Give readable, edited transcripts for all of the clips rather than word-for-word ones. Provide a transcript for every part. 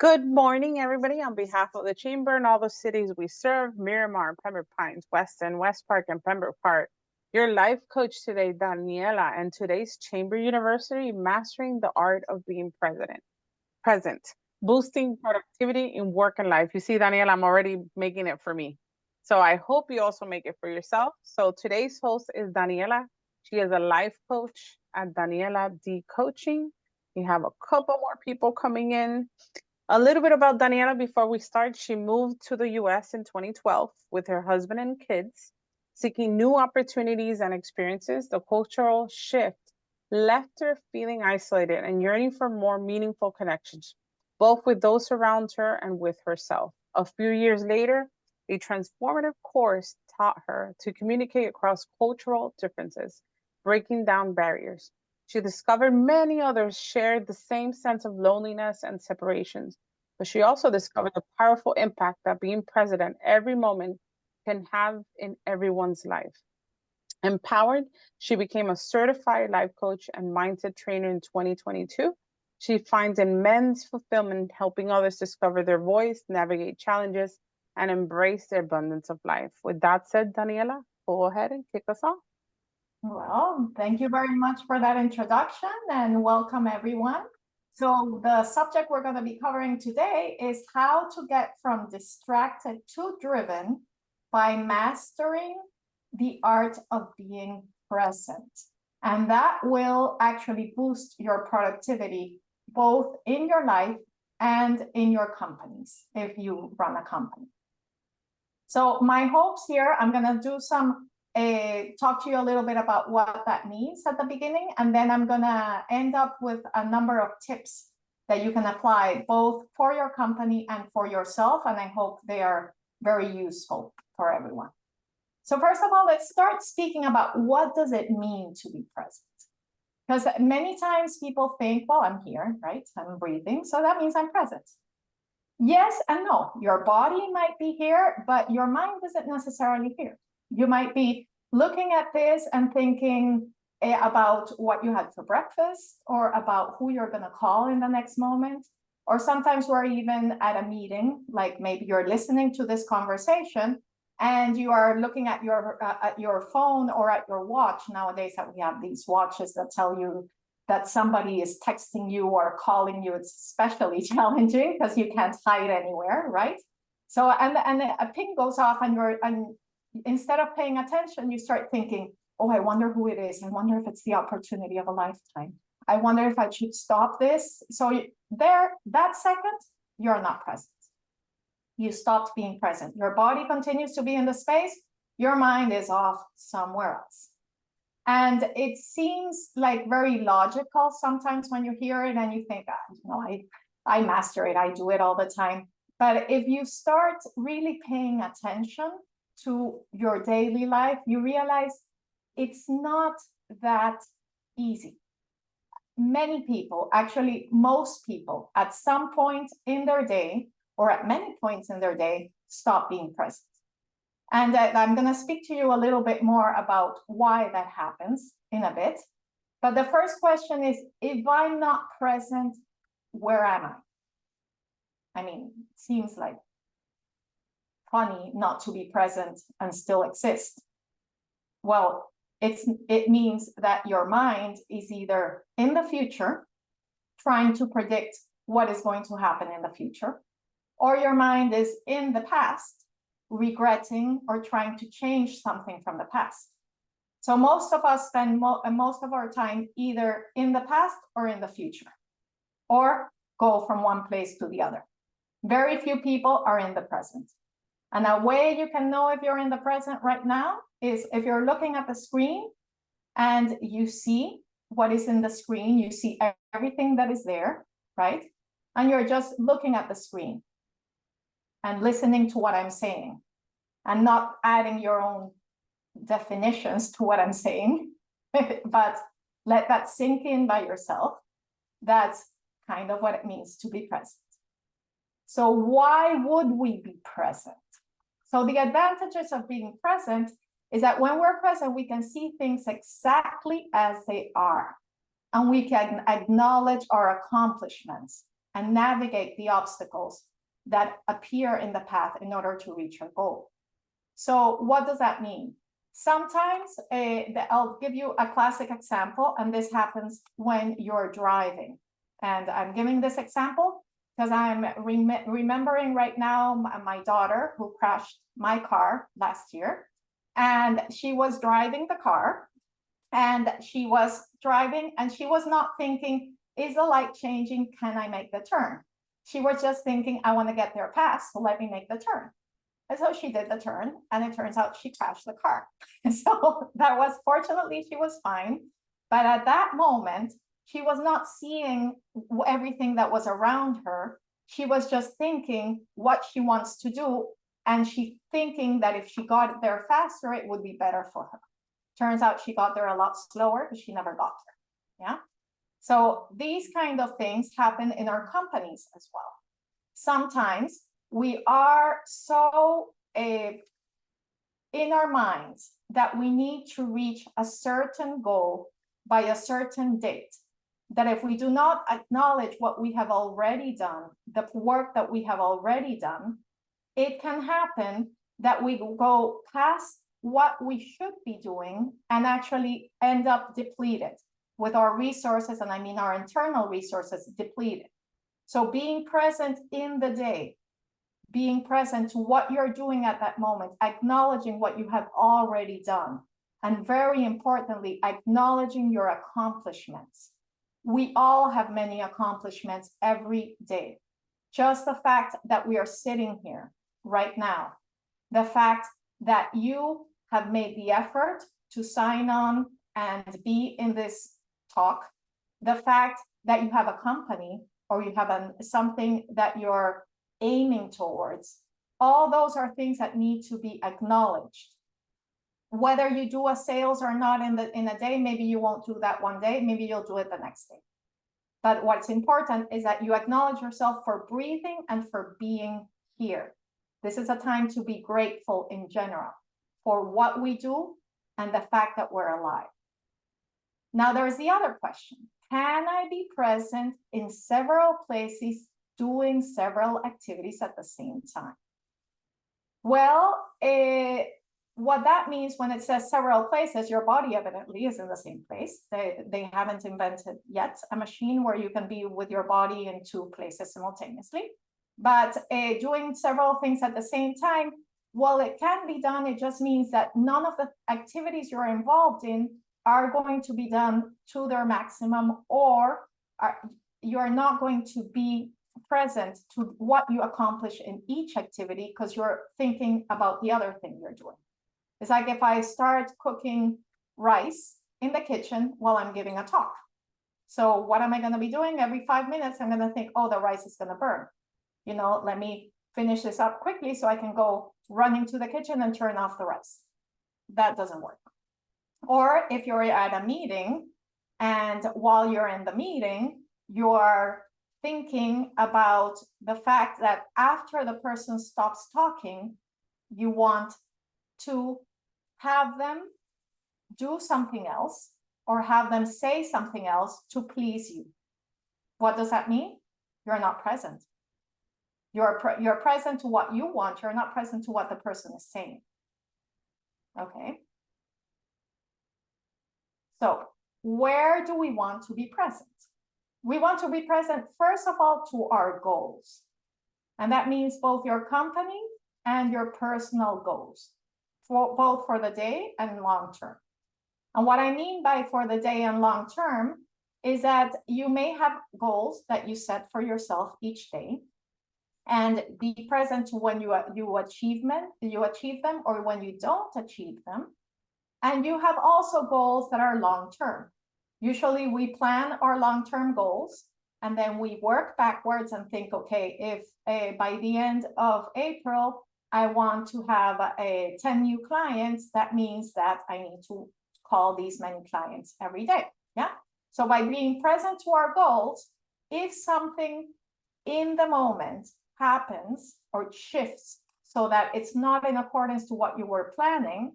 Good morning, everybody. On behalf of the Chamber and all the cities we serve, Miramar, Pembroke Pines, Weston, West Park, and Pembroke Park, your life coach today, Daniela, and today's Chamber University, Mastering the Art of Being Present, boosting productivity in work and life. You see, Daniela, I'm already making it for me. So I hope you also make it for yourself. So today's host is Daniela. She is a life coach at Daniela D Coaching. We have a couple more people coming in. A little bit about Daniela before we start. She moved to the US in 2012 with her husband and kids, seeking new opportunities and experiences. The cultural shift left her feeling isolated and yearning for more meaningful connections, both with those around her and with herself. A few years later, a transformative course taught her to communicate across cultural differences, breaking down barriers. She discovered many others shared the same sense of loneliness and separations, but she also discovered the powerful impact that being present at every moment can have in everyone's life. Empowered, she became a certified life coach and mindset trainer in 2022. She finds immense fulfillment helping others discover their voice, navigate challenges, and embrace the abundance of life. With that said, Daniela, go ahead and kick us off. Well, thank you very much for that introduction and welcome everyone. So the subject we're going to be covering today is how to get from distracted to driven by mastering the art of being present. And that will actually boost your productivity both in your life and in your companies if you run a company. So my hopes here, I'm going to do talk to you a little bit about what that means at the beginning, and then I'm gonna end up with a number of tips that you can apply both for your company and for yourself, and I hope they are very useful for everyone. So first of all, let's start speaking about what does it mean to be present? Because many times people think, well, I'm here, right? I'm breathing, so that means I'm present. Yes and no. Your body might be here, but your mind isn't necessarily here. You might be looking at this and thinking about what you had for breakfast or about who you're going to call in the next moment. Or sometimes we're even at a meeting, like maybe you're listening to this conversation and you are looking at your phone or at your watch. Nowadays that we have these watches that tell you that somebody is texting you or calling you. It's especially challenging because you can't hide anywhere, right? So and a ping goes off and instead of paying attention, you start thinking, oh, I wonder who it is. I wonder if it's the opportunity of a lifetime. I wonder if I should stop this. So that second, you're not present. You stopped being present. Your body continues to be in the space. Your mind is off somewhere else. And it seems like very logical sometimes when you hear it and you think, I master it. I do it all the time. But if you start really paying attention to your daily life, you realize it's not that easy. Many people, actually most people, at some point in their day or at many points in their day, stop being present. And I'm going to speak to you a little bit more about why that happens in a bit. But the first question is, if I'm not present, where am I? I mean, it seems like funny not to be present and still exist. Well, it means that your mind is either in the future, trying to predict what is going to happen in the future, or your mind is in the past, regretting or trying to change something from the past. So most of us spend most of our time either in the past or in the future, or go from one place to the other. Very few people are in the present. And a way you can know if you're in the present right now is if you're looking at the screen and you see what is in the screen, you see everything that is there, right? And you're just looking at the screen and listening to what I'm saying and not adding your own definitions to what I'm saying, but let that sink in by yourself. That's kind of what it means to be present. So why would we be present? So the advantages of being present is that when we're present, we can see things exactly as they are, and we can acknowledge our accomplishments and navigate the obstacles that appear in the path in order to reach your goal. So what does that mean? Sometimes I'll give you a classic example, and this happens when you're driving. And I'm giving this example because I'm remembering right now my daughter who crashed my car last year, and she was driving the car, and she was driving and she was not thinking, is the light changing? Can I make the turn? She was just thinking, I want to get there fast, so let me make the turn. And so she did the turn, and it turns out she crashed the car. And so that was, fortunately, she was fine. But at that moment, she was not seeing everything that was around her. She was just thinking what she wants to do. And she thinking that if she got there faster, it would be better for her. Turns out she got there a lot slower, but she never got there. Yeah. So these kind of things happen in our companies as well. Sometimes we are so in our minds that we need to reach a certain goal by a certain date, that if we do not acknowledge what we have already done, the work that we have already done, it can happen that we go past what we should be doing and actually end up depleted with our resources, and I mean our internal resources depleted. So being present in the day, being present to what you're doing at that moment, acknowledging what you have already done, and very importantly, acknowledging your accomplishments. We all have many accomplishments every day. Just the fact that we are sitting here right now, the fact that you have made the effort to sign on and be in this talk, the fact that you have a company or you have something that you're aiming towards, all those are things that need to be acknowledged. Whether you do a sales or not in a day, maybe you won't do that one day, maybe you'll do it the next day. But what's important is that you acknowledge yourself for breathing and for being here. This is a time to be grateful in general for what we do and the fact that we're alive. Now there's the other question. Can I be present in several places doing several activities at the same time? Well, what that means when it says several places, your body evidently is in the same place. They haven't invented yet a machine where you can be with your body in two places simultaneously. But doing several things at the same time, well, it can be done. It just means that none of the activities you're involved in are going to be done to their maximum, or you're not going to be present to what you accomplish in each activity because you're thinking about the other thing you're doing. It's like if I start cooking rice in the kitchen while I'm giving a talk. So what am I going to be doing? Every 5 minutes, I'm going to think, oh, the rice is going to burn. You know, let me finish this up quickly so I can go running to the kitchen and turn off the rice. That doesn't work. Or if you're at a meeting and while you're in the meeting, you're thinking about the fact that after the person stops talking, you want to have them do something else or have them say something else to please you. What does that mean? You're not present. You're present to what you want. You're not present to what the person is saying. Okay. So where do we want to be present? We want to be present, first of all, to our goals. And that means both your company and your personal goals, both for the day and long term. And what I mean by for the day and long term is that you may have goals that you set for yourself each day, and be present to when you achieve them or when you don't achieve them. And you have also goals that are long term. Usually we plan our long-term goals and then we work backwards and think, okay, if by the end of April, I want to have 10 new clients, that means that I need to call these many clients every day. Yeah. So by being present to our goals, if something in the moment happens or shifts so that it's not in accordance to what you were planning,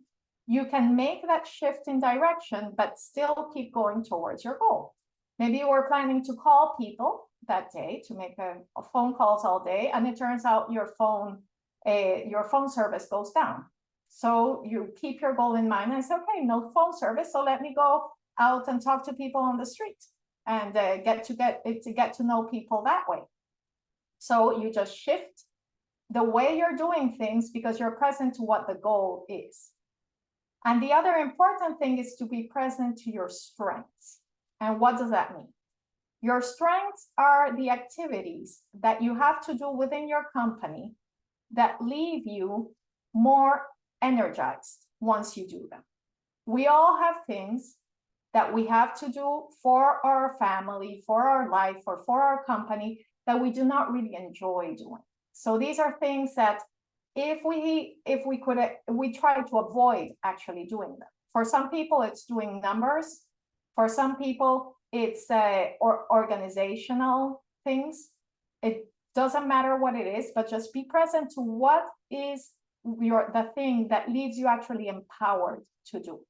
you can make that shift in direction, but still keep going towards your goal. Maybe you were planning to call people that day to make a phone calls all day, and it turns out your phone service goes down. So you keep your goal in mind and say, okay, no phone service, so let me go out and talk to people on the street and get to know people that way. So you just shift the way you're doing things because you're present to what the goal is. And the other important thing is to be present to your strengths. And what does that mean? Your strengths are the activities that you have to do within your company that leave you more energized once you do them. We all have things that we have to do for our family, for our life, or for our company that we do not really enjoy doing. So these are things that if we could, we try to avoid actually doing them. For some people, it's doing numbers. For some people, it's organizational things. It doesn't matter what it is, but just be present to what is the thing that leaves you actually empowered to do.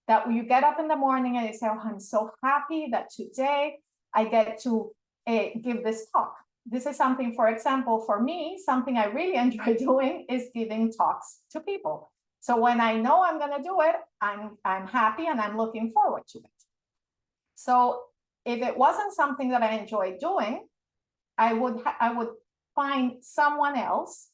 That when you get up in the morning and you say, oh, I'm so happy that today I get to give this talk. This is something, for example, for me, something I really enjoy doing is giving talks to people. So when I know I'm going to do it, I'm happy and I'm looking forward to it. So if it wasn't something that I enjoyed doing, I would find someone else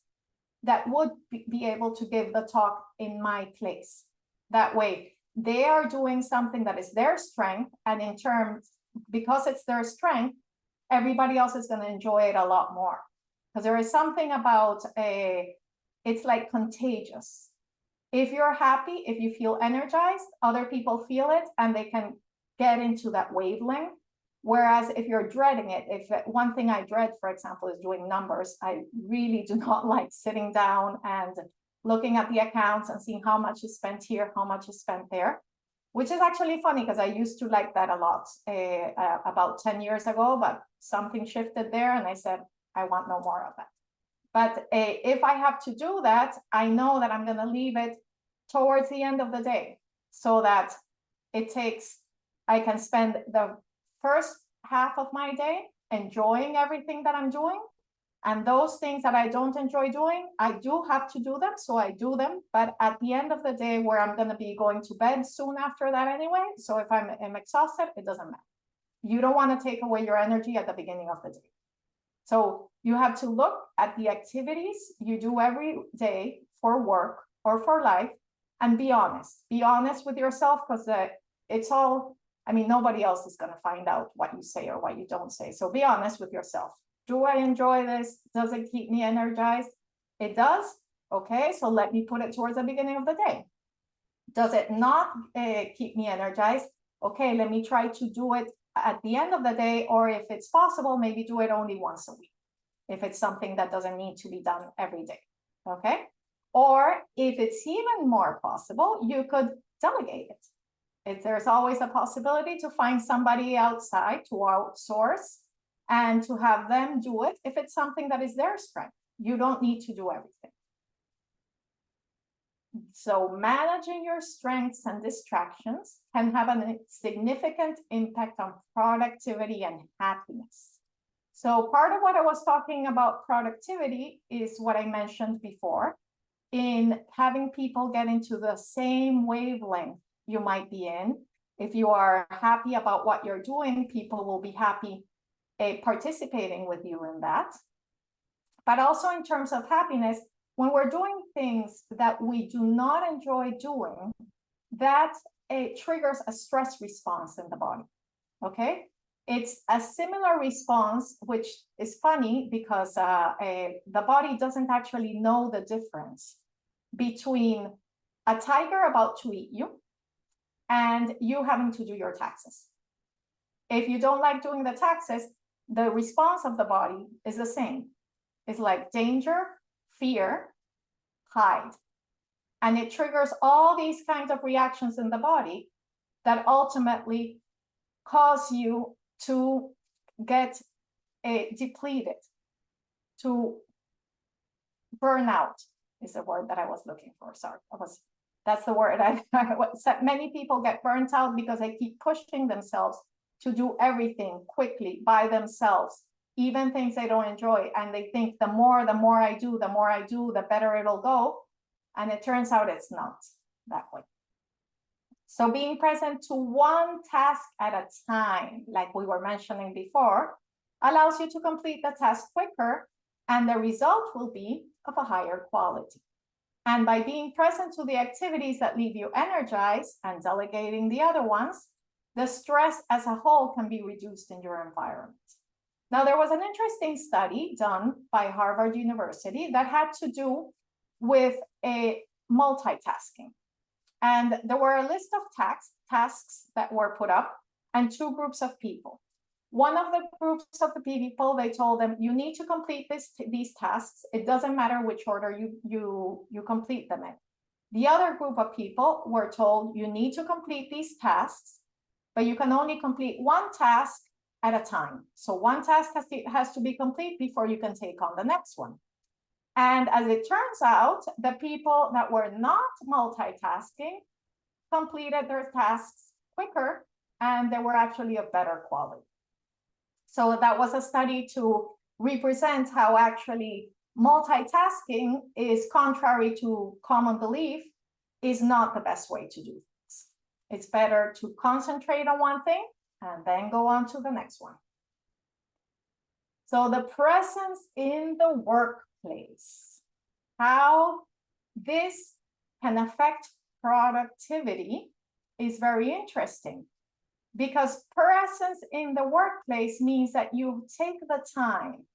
that would be able to give the talk in my place. That way, they are doing something that is their strength, and in terms, because it's their strength, everybody else is going to enjoy it a lot more. Because there is something about it's like contagious. If you're happy, if you feel energized, other people feel it and they can get into that wavelength. Whereas if you're dreading it, one thing I dread, for example, is doing numbers. I really do not like sitting down and looking at the accounts and seeing how much is spent here, how much is spent there, which is actually funny because I used to like that a lot about 10 years ago, but something shifted there and I said, I want no more of that. But if I have to do that, I know that I'm going to leave it towards the end of the day so that I can spend the first half of my day enjoying everything that I'm doing. And those things that I don't enjoy doing, I do have to do them, so I do them. But at the end of the day, where I'm going to be going to bed soon after that anyway, so if I'm exhausted, it doesn't matter. You don't want to take away your energy at the beginning of the day. So you have to look at the activities you do every day for work or for life and be honest. Be honest with yourself, because it's all, I mean, nobody else is going to find out what you say or what you don't say. So be honest with yourself. Do I enjoy this? Does it keep me energized? It does. Okay, so let me put it towards the beginning of the day. Does it not keep me energized? Okay, let me try to do it at the end of the day, or if it's possible, maybe do it only once a week, if it's something that doesn't need to be done every day. Okay, or if it's even more possible, you could delegate it. If there's always a possibility to find somebody outside to outsource and to have them do it if it's something that is their strength. You don't need to do everything. So managing your strengths and distractions can have a significant impact on productivity and happiness. So part of what I was talking about productivity is what I mentioned before, in having people get into the same wavelength you might be in. If you are happy about what you're doing, people will be happy participating with you in that. But also in terms of happiness, when we're doing things that we do not enjoy doing, that triggers a stress response in the body. Okay, it's a similar response, which is funny because the body doesn't actually know the difference between a tiger about to eat you and you having to do your taxes. If you don't like doing the taxes, the response of the body is the same. It's like danger, fear, hide. And it triggers all these kinds of reactions in the body that ultimately cause you to get depleted, to burn out is the word that I was looking for. Sorry, that's the word. Many people get burnt out because they keep pushing themselves to do everything quickly by themselves even things they don't enjoy. And they think the more I do, the better it'll go. And it turns out it's not that way. So being present to one task at a time, like we were mentioning before, allows you to complete the task quicker, and the result will be of a higher quality. And by being present to the activities that leave you energized and delegating the other ones, the stress as a whole can be reduced in your environment. Now, there was an interesting study done by Harvard University that had to do with a multitasking. And there were a list of tasks that were put up and two groups of people. One of the groups of the people, they told them, you need to complete these tasks. It doesn't matter which order you complete them in. The other group of people were told, you need to complete these tasks, but you can only complete one task at a time. So one task has to be complete before you can take on the next one. And as it turns out, the people that were not multitasking completed their tasks quicker, and they were actually of better quality. So that was a study to represent how actually multitasking is, contrary to common belief, is not the best way to do things. It's better to concentrate on one thing and then go on to the next one. So the presence in the workplace, how this can affect productivity is very interesting, because presence in the workplace means that you take the time,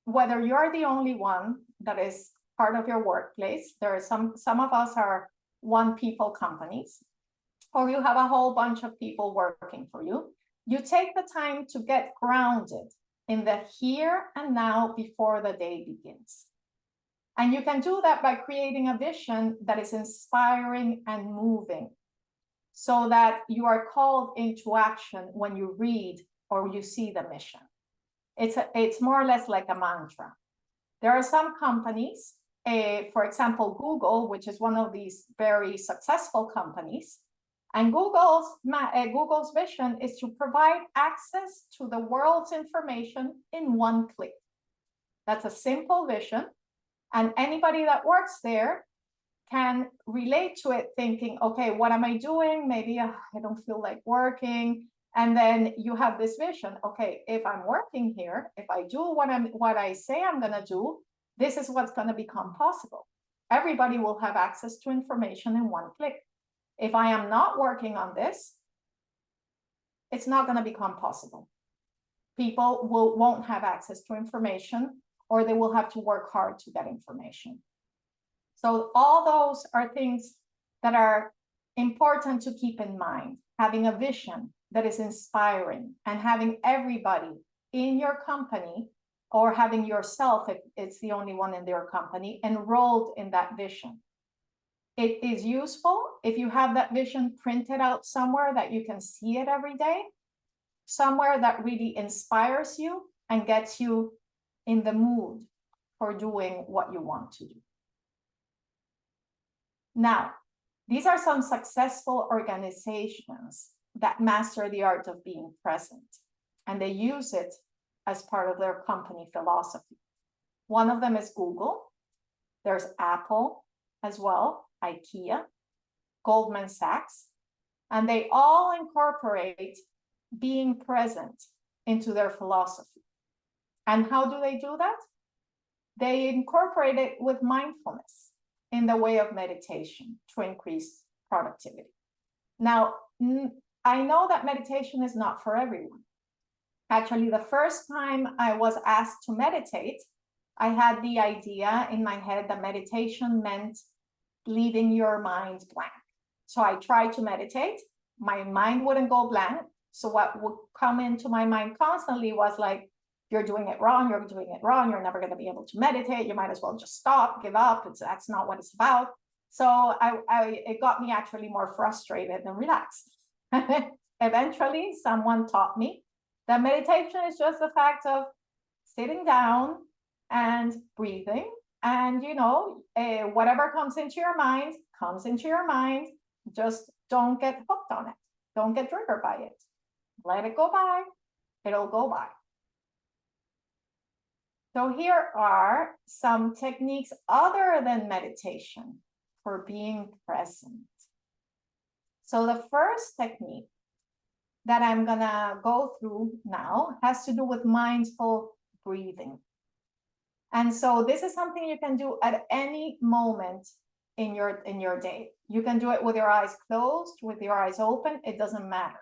whether you're the only one that is part of your workplace, there are some of us are one people companies, or you have a whole bunch of people working for you. You take the time to get grounded in the here and now before the day begins. And you can do that by creating a vision that is inspiring and moving, so that you are called into action when you read or you see the mission. It's more or less like a mantra. There are some companies, for example, Google, which is one of these very successful companies, and Google's vision is to provide access to the world's information in one click. That's a simple vision, and anybody that works there can relate to it thinking, okay, what am I doing? Maybe I don't feel like working. And then you have this vision, okay, if I'm working here, if I do what I say I'm gonna do, this is what's gonna become possible. Everybody will have access to information in one click. If I am not working on this, it's not gonna become possible. People won't have access to information, or they will have to work hard to get information. So all those are things that are important to keep in mind. Having a vision that is inspiring, and having everybody in your company, or having yourself, if it's the only one in your company, enrolled in that vision. It is useful if you have that vision printed out somewhere that you can see it every day, somewhere that really inspires you and gets you in the mood for doing what you want to do. Now, these are some successful organizations that master the art of being present, and they use it as part of their company philosophy. One of them is Google. There's Apple as well, IKEA, Goldman Sachs, and they all incorporate being present into their philosophy. And how do they do that? They incorporate it with mindfulness in the way of meditation to increase productivity. Now, I know that meditation is not for everyone. Actually, the first time I was asked to meditate, I had the idea in my head that meditation meant leaving your mind blank. So I tried to meditate, my mind wouldn't go blank. So what would come into my mind constantly was like, you're doing it wrong, you're doing it wrong, you're never going to be able to meditate, you might as well just stop, give up, that's not what it's about. So it got me actually more frustrated than relaxed. Eventually, someone taught me that meditation is just the fact of sitting down and breathing, and whatever comes into your mind, just don't get hooked on it, don't get triggered by it, let it go by, it'll go by. So here are some techniques other than meditation for being present. So the first technique that I'm gonna go through now has to do with mindful breathing. And so this is something you can do at any moment in your day. You can do it with your eyes closed, with your eyes open, it doesn't matter.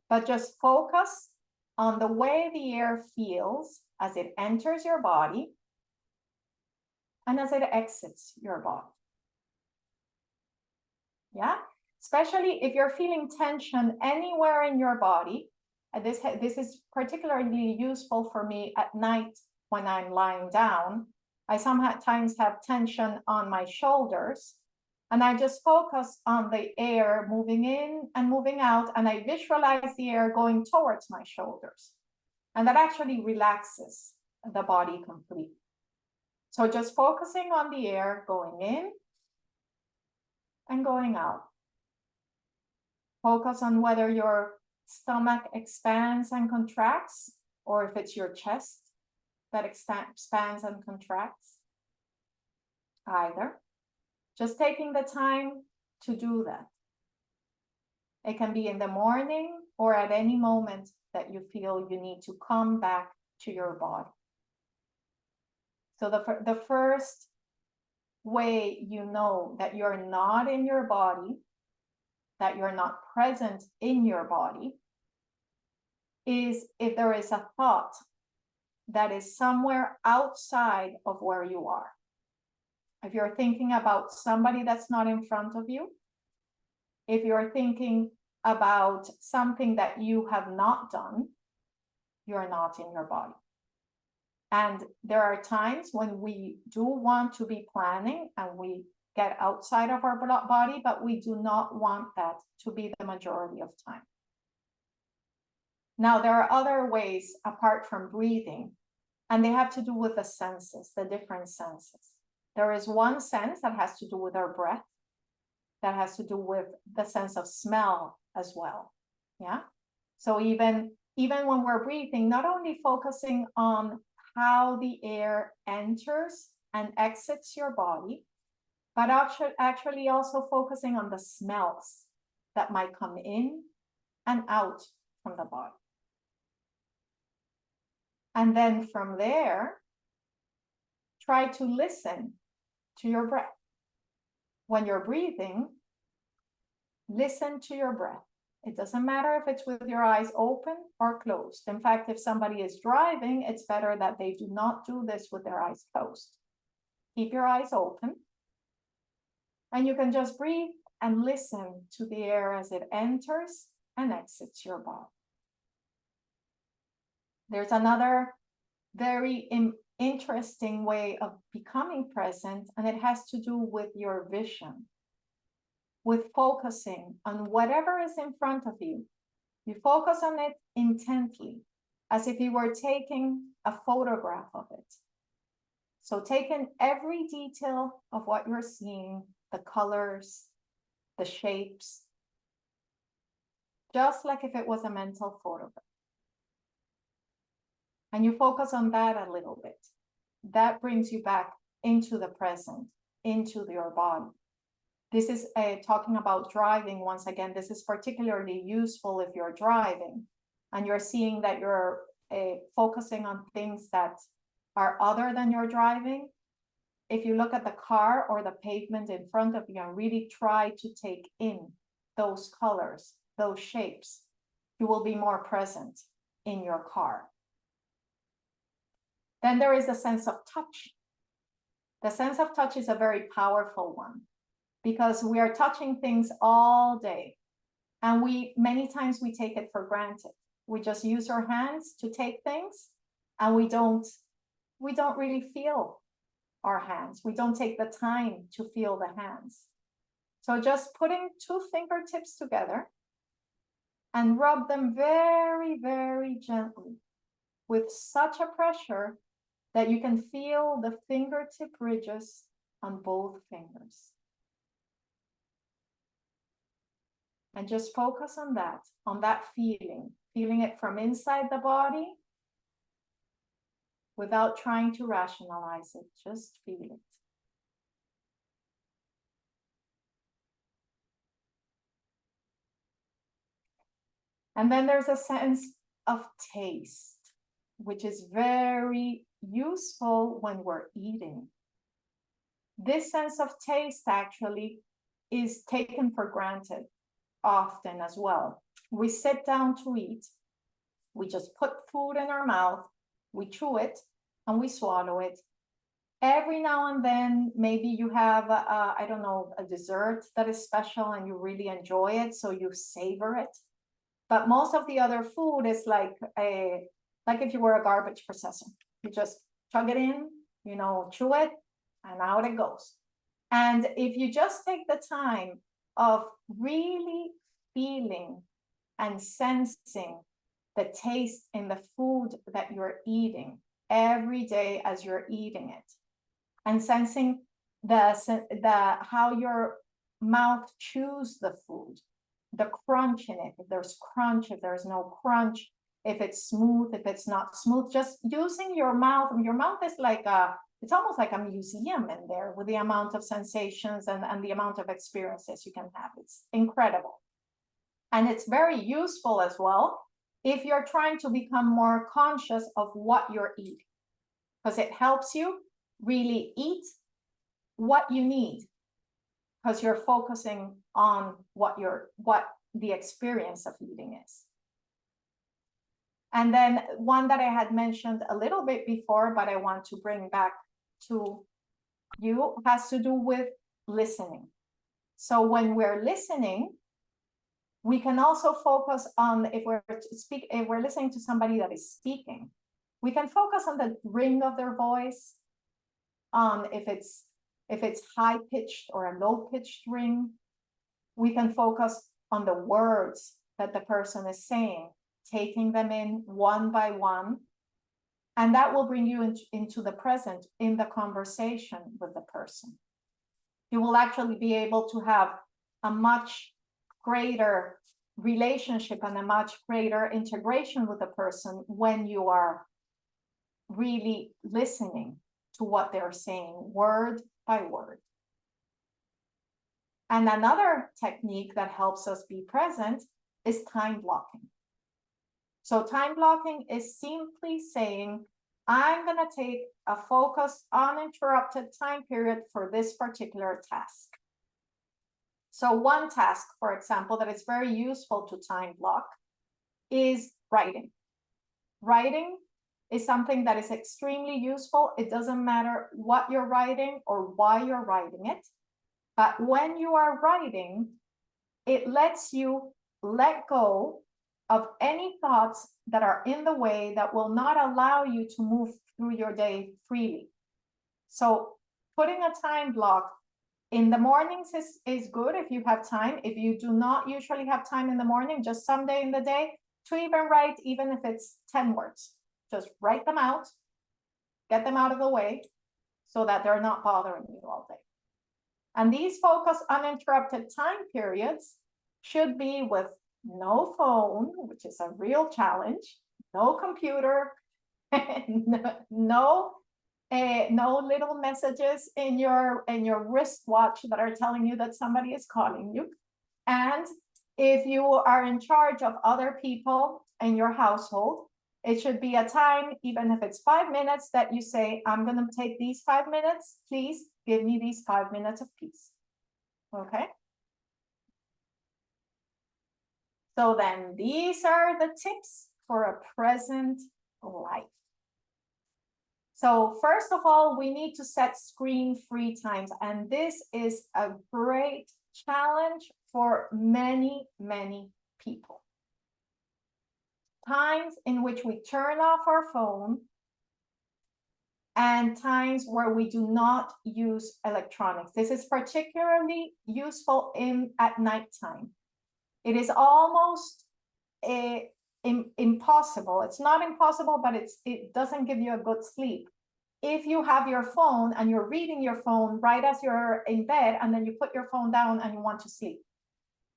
But just focus on the way the air feels as it enters your body and as it exits your body. Yeah, especially if you're feeling tension anywhere in your body. And this is particularly useful for me at night when I'm lying down. I sometimes have tension on my shoulders, and I just focus on the air moving in and moving out, and I visualize the air going towards my shoulders. And that actually relaxes the body completely. So just focusing on the air going in and going out. Focus on whether your stomach expands and contracts, or if it's your chest that expands and contracts. Either. Just taking the time to do that. It can be in the morning or at any moment that you feel you need to come back to your body. So the first way you know that you're not in your body, that you're not present in your body, is if there is a thought that is somewhere outside of where you are. If you're thinking about somebody that's not in front of you, if you're thinking about something that you have not done, you're not in your body. And there are times when we do want to be planning and we get outside of our body, but we do not want that to be the majority of time. Now, there are other ways apart from breathing, and they have to do with the senses, the different senses. There is one sense that has to do with our breath, that has to do with the sense of smell as well. Yeah. So even when we're breathing, not only focusing on how the air enters and exits your body, but actually also focusing on the smells that might come in and out from the body. And then from there, try to listen to your breath. When you're breathing, listen to your breath. It doesn't matter if it's with your eyes open or closed. In fact, if somebody is driving, it's better that they do not do this with their eyes closed. Keep your eyes open. And you can just breathe and listen to the air as it enters and exits your body. There's another very interesting way of becoming present, and it has to do with your vision, with focusing on whatever is in front of you. You focus on it intently, as if you were taking a photograph of it. So taking every detail of what you're seeing, the colors, the shapes, just like if it was a mental photograph. And you focus on that a little bit. That brings you back into the present, into your body. This is talking about driving. Once again, this is particularly useful if you're driving and you're seeing that you're focusing on things that are other than your driving. If you look at the car or the pavement in front of you and really try to take in those colors, those shapes, you will be more present in your car. Then there is the sense of touch. The sense of touch is a very powerful one because we are touching things all day. And many times we take it for granted. We just use our hands to take things and we don't really feel our hands. We don't take the time to feel the hands. So just putting two fingertips together and rub them very, very gently with such a pressure that you can feel the fingertip ridges on both fingers. And just focus on that feeling it from inside the body, without trying to rationalize it. Just feel it. And then there's a sense of taste, which is very useful when we're eating. This sense of taste actually is taken for granted often as well. We sit down to eat, we just put food in our mouth, we chew it, and we swallow it. Every now and then, maybe you have, I don't know, a dessert that is special and you really enjoy it, so you savor it. But most of the other food is like if you were a garbage processor. You just chug it in, you know, chew it, and out it goes. And if you just take the time of really feeling and sensing the taste in the food that you're eating every day as you're eating it, and sensing the how your mouth chews the food, the crunch in it, if there's crunch, if there's no crunch, if it's smooth, if it's not smooth, just using your mouth. Your mouth is like it's almost like a museum in there with the amount of sensations and the amount of experiences you can have. It's incredible. And it's very useful as well if you're trying to become more conscious of what you're eating, because it helps you really eat what you need, because you're focusing on what the experience of eating is. And then one that I had mentioned a little bit before, but I want to bring back to you, has to do with listening. So when we're listening, we can also focus on, if we're listening to somebody that is speaking, we can focus on the ring of their voice, if it's high-pitched or a low-pitched ring. We can focus on the words that the person is saying, taking them in one by one, and that will bring you into the present in the conversation with the person. You will actually be able to have a much greater relationship and a much greater integration with the person when you are really listening to what they're saying, word by word. And another technique that helps us be present is time blocking. So time blocking is simply saying, I'm going to take a focused, uninterrupted time period for this particular task. So one task, for example, that is very useful to time block is writing. Writing is something that is extremely useful. It doesn't matter what you're writing or why you're writing it. But when you are writing, it lets you let go of any thoughts that are in the way that will not allow you to move through your day freely. So putting a time block in the mornings is good if you have time. If you do not usually have time in the morning, just someday in the day to even write, even if it's 10 words, just write them out, get them out of the way so that they're not bothering you all day. And these focused uninterrupted time periods should be with no phone, which is a real challenge, no computer, no little messages in your wristwatch that are telling you that somebody is calling you. And if you are in charge of other people in your household, it should be a time, even if it's 5 minutes, that you say, I'm going to take these 5 minutes. Please give me these 5 minutes of peace. Okay. So then these are the tips for a present life. So first of all, we need to set screen-free times. And this is a great challenge for many, many people. Times in which we turn off our phone and times where we do not use electronics. This is particularly useful at nighttime. It is almost impossible. It's not impossible, but it doesn't give you a good sleep. If you have your phone and you're reading your phone right as you're in bed, and then you put your phone down and you want to sleep.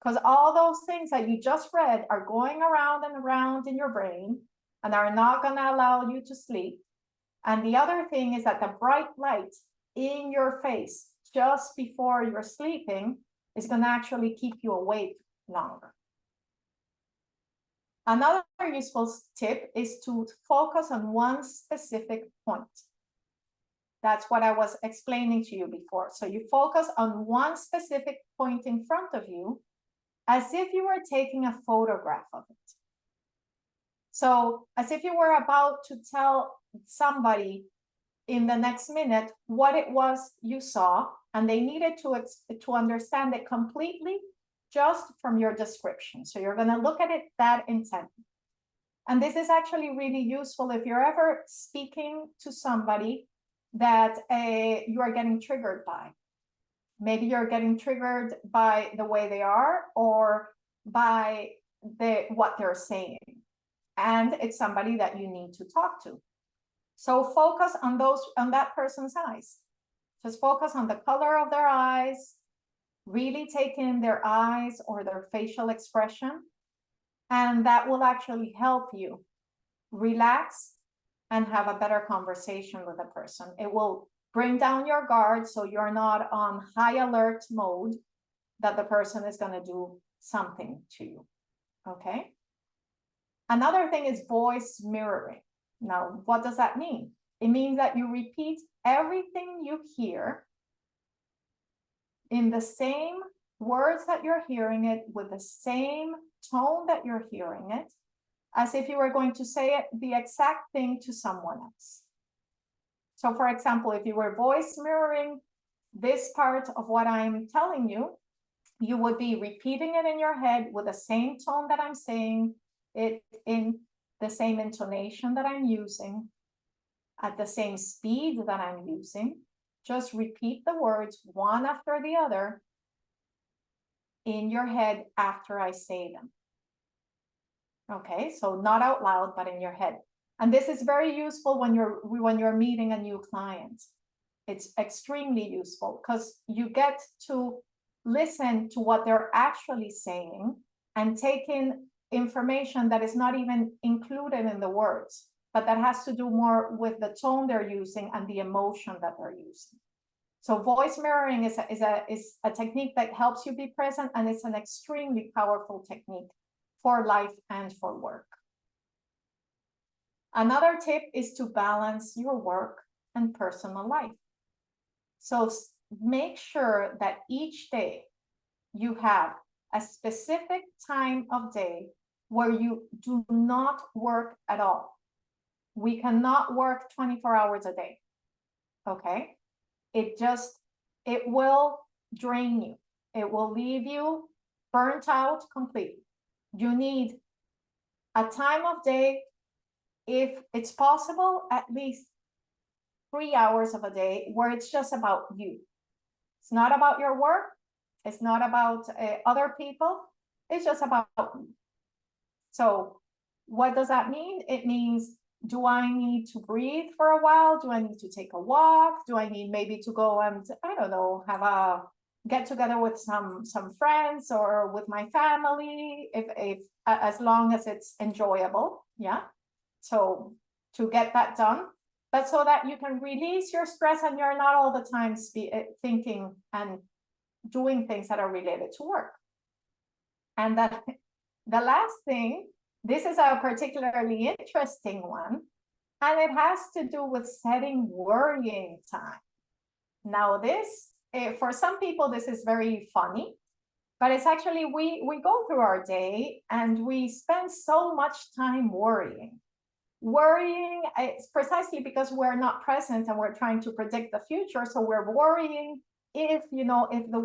Because all those things that you just read are going around and around in your brain and are not going to allow you to sleep. And the other thing is that the bright light in your face just before you're sleeping is going to actually keep you awake longer. Another useful tip is to focus on one specific point. That's what I was explaining to you before. So you focus on one specific point in front of you as if you were taking a photograph of it. So as if you were about to tell somebody in the next minute what it was you saw, and they needed to understand it completely just from your description. So you're going to look at it that intently. And this is actually really useful if you're ever speaking to somebody that you are getting triggered by. Maybe you're getting triggered by the way they are or by what they're saying. And it's somebody that you need to talk to. So focus on that person's eyes. Just focus on the color of their eyes, really take in their eyes or their facial expression, and that will actually help you relax and have a better conversation with the person. It will bring down your guard so you're not on high alert mode that the person is going to do something to you. Okay? Another thing is voice mirroring. Now, what does that mean? It means that you repeat everything you hear in the same words that you're hearing it, with the same tone that you're hearing it, as if you were going to say it the exact thing to someone else. So for example, if you were voice mirroring this part of what I'm telling you, you would be repeating it in your head with the same tone that I'm saying it, in the same intonation that I'm using, at the same speed that I'm using. Just repeat the words one after the other in your head after I say them. Okay, so not out loud, but in your head. And this is very useful when you're meeting a new client. It's extremely useful because you get to listen to what they're actually saying and take in information that is not even included in the words, but that has to do more with the tone they're using and the emotion that they're using. So voice mirroring is a technique that helps you be present, and it's an extremely powerful technique for life and for work. Another tip is to balance your work and personal life. So make sure that each day you have a specific time of day where you do not work at all. We cannot work 24 hours a day. Okay? It will drain you. It will leave you burnt out completely. You need a time of day, if it's possible, at least 3 hours of a day where it's just about you. It's not about your work. It's not about other people. It's just about you. So what does that mean? It means, do I need to breathe for a while? Do I need to take a walk? Do I need maybe to go and, I don't know, have a get together with some friends or with my family, if as long as it's enjoyable, yeah. So to get that done, but so that you can release your stress and you're not all the time thinking and doing things that are related to work. And that the last thing, this is a particularly interesting one, and it has to do with setting worrying time. Now this, for some people, this is very funny, but it's actually, we go through our day and we spend so much time worrying. Worrying, it's precisely because we're not present and we're trying to predict the future. So we're worrying if the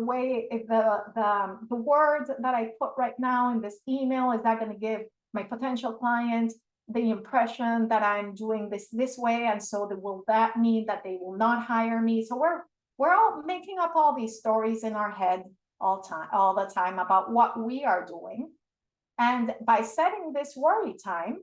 word that I put right now in this email, is that going to give my potential client the impression that I'm doing this way, and so will that mean that they will not hire me? So we're all making up all these stories in our head all the time about what we are doing. And by setting this worry time,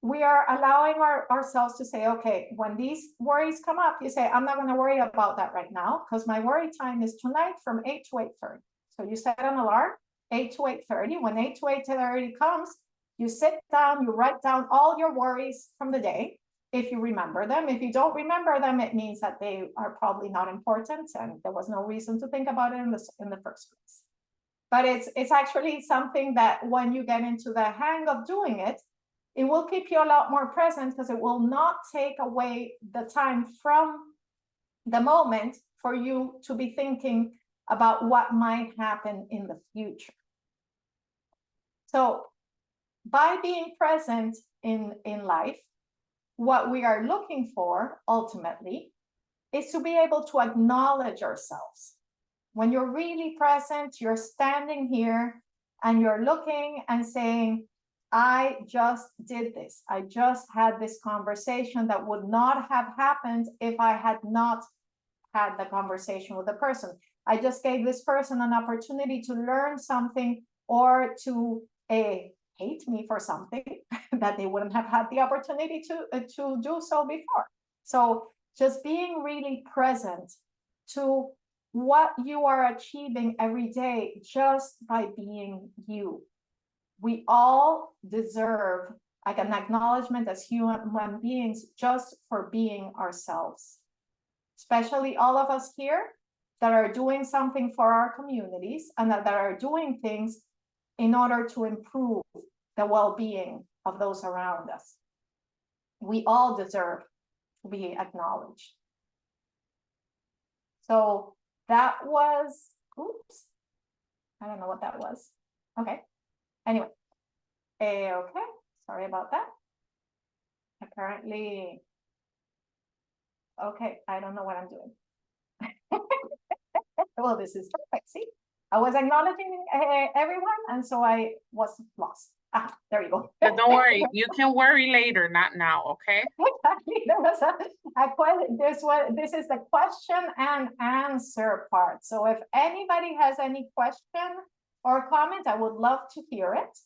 we are allowing ourselves to say, okay, when these worries come up, you say, I'm not going to worry about that right now, because my worry time is tonight from 8 to 8:30. So you set an alarm, 8 to 8:30. When 8 to 8:30 comes, you sit down, you write down all your worries from the day, if you remember them. If you don't remember them, it means that they are probably not important and there was no reason to think about it in the first place. But it's actually something that when you get into the hang of doing it, it will keep you a lot more present because it will not take away the time from the moment for you to be thinking about what might happen in the future. So by being present in life, what we are looking for ultimately is to be able to acknowledge ourselves. When you're really present, you're standing here and you're looking and saying, I just did this. I just had this conversation that would not have happened if I had not had the conversation with the person. I just gave this person an opportunity to learn something or to hate me for something that they wouldn't have had the opportunity to do so before. So just being really present to what you are achieving every day just by being you. We all deserve like an acknowledgement as human beings just for being ourselves. Especially all of us here that are doing something for our communities and that are doing things in order to improve the well-being of those around us. We all deserve to be acknowledged. So that was, oops, I don't know what that was. Okay, anyway, okay, sorry about that. Apparently, okay, I don't know what I'm doing. Well, this is perfect, see? I was acknowledging everyone, and so I was lost. Ah, there you go. But don't worry, you can worry later, not now, okay? Exactly. There was this is the question and answer part. So if anybody has any question or comment, I would love to hear it.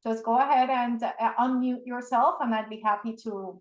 Just go ahead and unmute yourself, and I'd be happy to